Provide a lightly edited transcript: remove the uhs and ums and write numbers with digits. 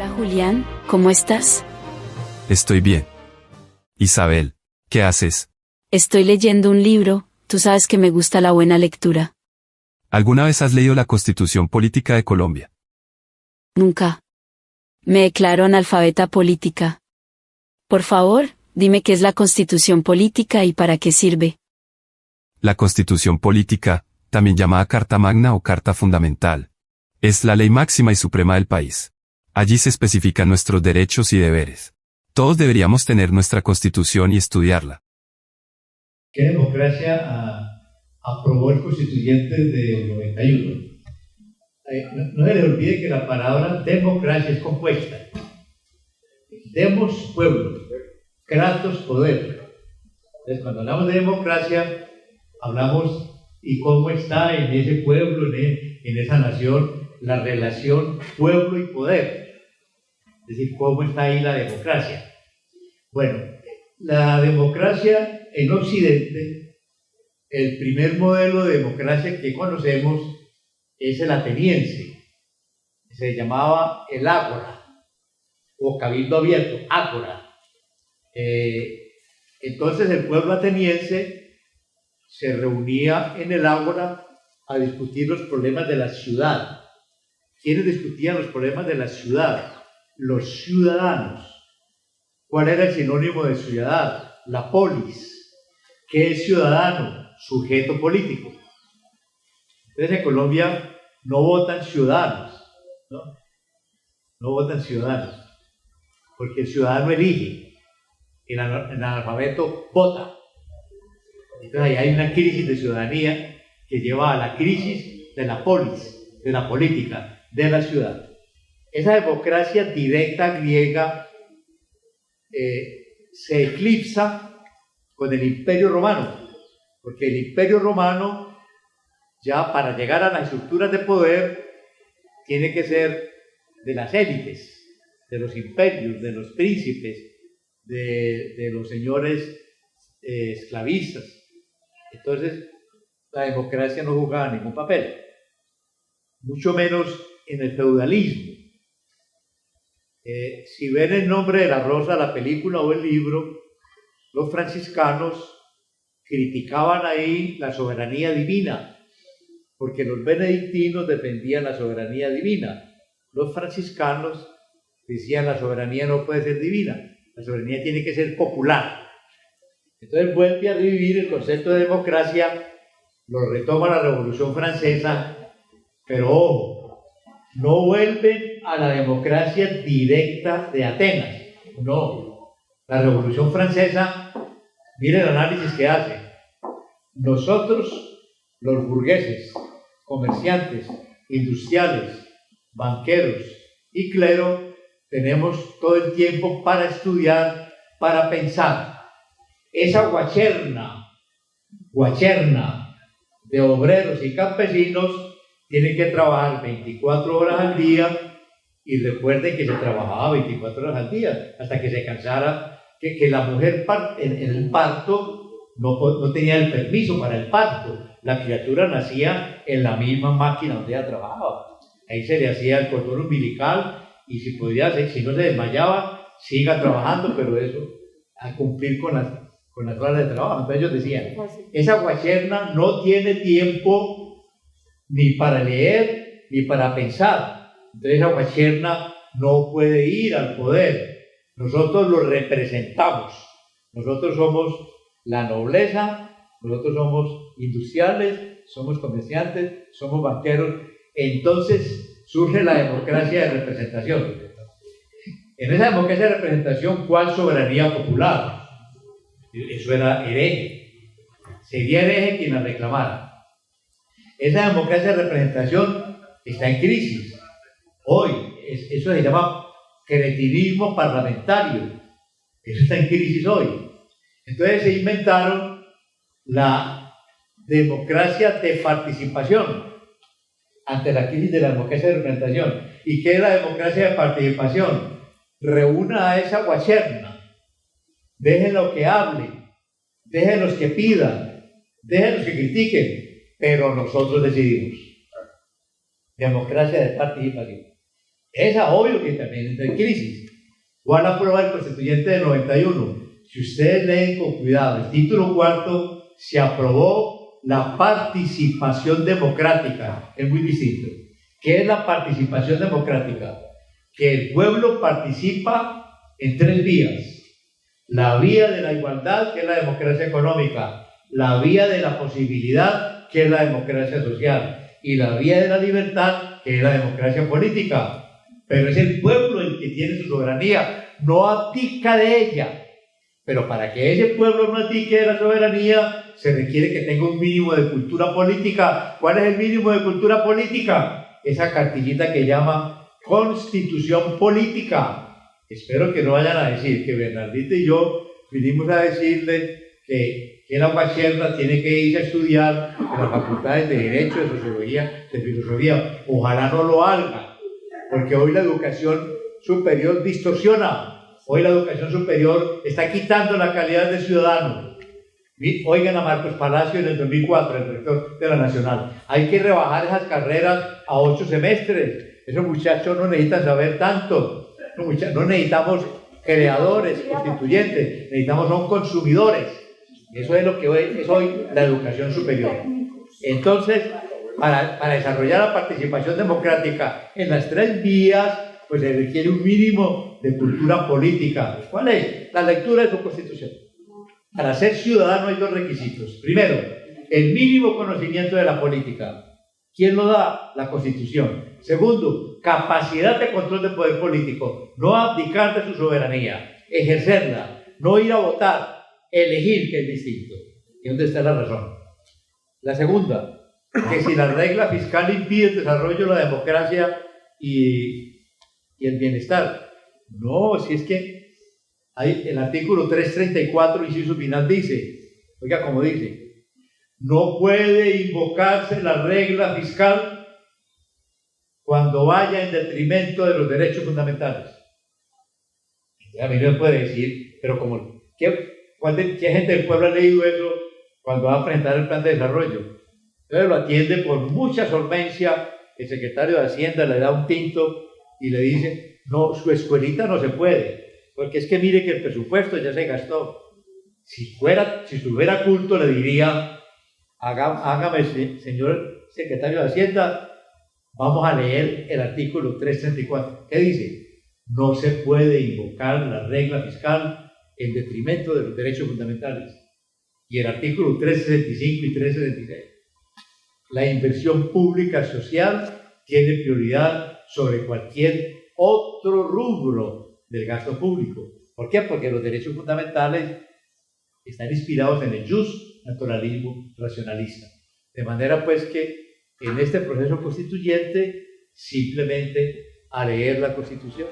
Hola Julián, ¿cómo estás? Estoy bien. Isabel, ¿qué haces? Estoy leyendo un libro, tú sabes que me gusta la buena lectura. ¿Alguna vez has leído la Constitución Política de Colombia? Nunca. Me declaro analfabeta política. Por favor, dime qué es la Constitución Política y para qué sirve. La Constitución Política, también llamada Carta Magna o Carta Fundamental, es la ley máxima y suprema del país. Allí se especifican nuestros derechos y deberes. Todos deberíamos tener nuestra Constitución y estudiarla. ¿Qué democracia aprobó el constituyente del 91? No se le olvide que la palabra democracia es compuesta. Demos, pueblo; kratos, poder. Entonces, cuando hablamos de democracia, hablamos y cómo está en ese pueblo, en esa nación, la relación pueblo y poder. Es decir, cómo está ahí la democracia. Bueno, la democracia en Occidente, el primer modelo de democracia que conocemos es el ateniense. Se llamaba el ágora, o cabildo abierto, ágora. Entonces el pueblo ateniense se reunía en el ágora a discutir los problemas de la ciudad. ¿Quiénes discutían los problemas de la ciudad? Los ciudadanos. ¿Cuál era el sinónimo de ciudad? La polis. ¿Qué es ciudadano? Sujeto político. Entonces en Colombia no votan ciudadanos, ¿no? No votan ciudadanos, porque el ciudadano elige, el analfabeto vota. Entonces ahí hay una crisis de ciudadanía que lleva a la crisis de la polis, de la política, de la ciudad. Esa democracia directa griega se eclipsa con el Imperio Romano, porque el Imperio Romano, ya para llegar a las estructuras de poder, tiene que ser de las élites, de los imperios, de los príncipes, de los señores esclavistas. Entonces, la democracia no jugaba ningún papel, mucho menos en el feudalismo. Si ven El nombre de la rosa, la película o el libro, los franciscanos criticaban ahí la soberanía divina, porque los benedictinos defendían la soberanía divina. Los franciscanos decían la soberanía no puede ser divina, la soberanía tiene que ser popular. Entonces vuelve a revivir el concepto de democracia, lo retoma la Revolución Francesa, pero ojo, no vuelven a la democracia directa de Atenas, no. La Revolución Francesa, mire el análisis que hace. Nosotros, los burgueses, comerciantes, industriales, banqueros y clero, tenemos todo el tiempo para estudiar, para pensar. Esa guacherna de obreros y campesinos tiene que trabajar 24 horas al día, y recuerden que se trabajaba 24 horas al día hasta que se cansara, que la mujer en el parto no tenía el permiso para el parto. La criatura nacía en la misma máquina donde ella trabajaba. Ahí se le hacía el cordón umbilical y si no se desmayaba, siga trabajando, pero eso, a cumplir con las horas de trabajo. Entonces ellos decían, esa guacherna no tiene tiempo ni para leer ni para pensar. Entonces esa guacherna no puede ir al poder. Nosotros lo representamos. Nosotros somos la nobleza, nosotros somos industriales, somos comerciantes, somos banqueros. Entonces surge la democracia de representación. En esa democracia de representación, ¿cuál soberanía popular? Eso era hereje. Sería hereje quien la reclamara. Esa democracia de representación está en crisis. Hoy, eso se llama cretinismo parlamentario. Eso está en crisis hoy. Entonces se inventaron la democracia de participación ante la crisis de la democracia de representación. ¿Y qué es la democracia de participación? Reúna a esa guacherna, déjenlo que hable, déjenlos que pidan, déjenlos que critiquen, pero nosotros decidimos. Democracia de participación. Esa obvio que también entra en crisis. ¿Cuál aprueba el constituyente del 91? Si ustedes leen con cuidado el título cuarto, se aprobó la participación democrática. Es muy distinto. ¿Qué es la participación democrática? Que el pueblo participa en 3 vías. La vía de la igualdad, que es la democracia económica, la vía de la posibilidad, que es la democracia social, y la vía de la libertad, que es la democracia política. Pero es el pueblo el que tiene su soberanía, no abdica de ella. Pero para que ese pueblo no abdique de la soberanía, se requiere que tenga un mínimo de cultura política. ¿Cuál es el mínimo de cultura política? Esa cartillita que llama Constitución Política. Espero que no vayan a decir que Bernardita y yo vinimos a decirle que la guacherna tiene que irse a estudiar en las facultades de Derecho, de Sociología, de Filosofía. Ojalá no lo haga, porque hoy la educación superior distorsiona. Hoy la educación superior está quitando la calidad de ciudadano. Oigan a Marcos Palacio en el 2004, el rector de la Nacional. Hay que rebajar esas carreras a 8 semestres. Esos muchachos no necesitan saber tanto. No necesitamos creadores, constituyentes, necesitamos son consumidores. Eso es lo que es hoy la educación superior. Entonces, para desarrollar la participación democrática en las 3 vías, pues se requiere un mínimo de cultura política. ¿Cuál es? La lectura de su Constitución. Para ser ciudadano hay 2 requisitos. Primero, el mínimo conocimiento de la política. ¿Quién lo da? La Constitución. Segundo, capacidad de control del poder político. No abdicar de su soberanía, ejercerla, no ir a votar, elegir, que es distinto. ¿Y dónde está la razón? La segunda, que si la regla fiscal impide el desarrollo de la democracia y el bienestar. No, si es que hay el artículo 334, inciso final, dice, oiga, como dice, no puede invocarse la regla fiscal cuando vaya en detrimento de los derechos fundamentales. A mí no me puede decir, pero como, ¿qué gente del pueblo ha leído eso cuando va a presentar el plan de desarrollo? Entonces lo atiende por mucha solvencia, el secretario de Hacienda le da un tinto y le dice, no, su escuelita no se puede, porque es que mire que el presupuesto ya se gastó. Si estuviera culto le diría, hágame, señor secretario de Hacienda, vamos a leer el artículo 334. ¿Qué dice? No se puede invocar la regla fiscal en detrimento de los derechos fundamentales. Y el artículo 365 y 366. La inversión pública social tiene prioridad sobre cualquier otro rubro del gasto público. ¿Por qué? Porque los derechos fundamentales están inspirados en el jus naturalismo racionalista. De manera pues que en este proceso constituyente, simplemente a leer la Constitución.